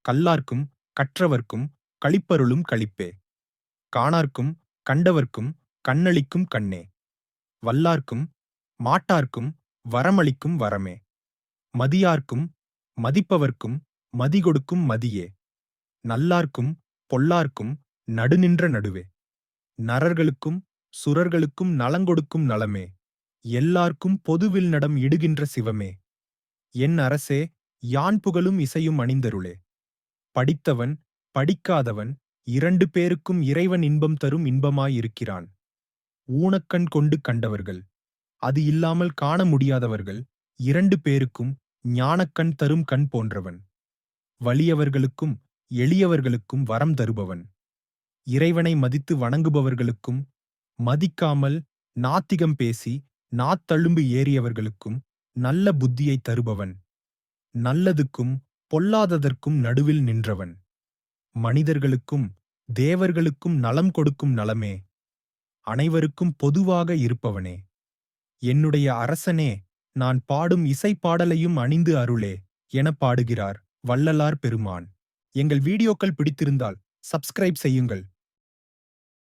கல்லார்க்கும் கற்றவர்க்கும் களிப்பருளும் களிப்பே. காணார்க்கும் கண்டவர்க்கும் கண்ணளிக்கும் கண்ணே. வல்லார்க்கும் மாட்டார்க்கும் வரமளிக்கும் வரமே. மதியார்க்கும் மதிப்பவர்க்கும் மதிகொடுக்கும் மதியே. நல்லார்க்கும் பொல்லார்க்கும் நடுநின்ற நடுவே. நரர்களுக்கும் சுரர்களுக்கும் நலங்கொடுக்கும் நலமே. எல்லார்க்கும் பொதுவில் நடம் இடுகின்ற சிவமே. என் அரசே, யான் புகழும் இசையும் அணிந்தருளே. படித்தவன் படிக்காதவன் இரண்டு பேருக்கும் இறைவன் இன்பம் தரும் இன்பமாயிருக்கிறான். ஊனக்கண் கொண்டு கண்டவர்கள், அது இல்லாமல் காண முடியாதவர்கள் இரண்டு பேருக்கும் ஞானக்கண் தரும் கண் போன்றவன். வலியவர்களுக்கும் எளியவர்களுக்கும் வரம் தருபவன். இறைவனை மதித்து வணங்குபவர்களுக்கும், மதிக்காமல் நாத்திகம் பேசி நாத்தழும்பு ஏறியவர்களுக்கும் நல்ல புத்தியைத் தருபவன். நல்லதுக்கும் பொல்லாததற்கும் நடுவில் நின்றவன். மனிதர்களுக்கும் தேவர்களுக்கும் நலம் கொடுக்கும் நலமே. அனைவருக்கும் பொதுவாக இருப்பவனே. என்னுடைய அரசனே, நான் பாடும் இசைப்பாடலையும் அணிந்து அருளே எனப் பாடுகிறார் வள்ளலார் பெருமான். எங்கள் வீடியோக்கள் பிடித்திருந்தால் சப்ஸ்கிரைப் செய்யுங்கள்.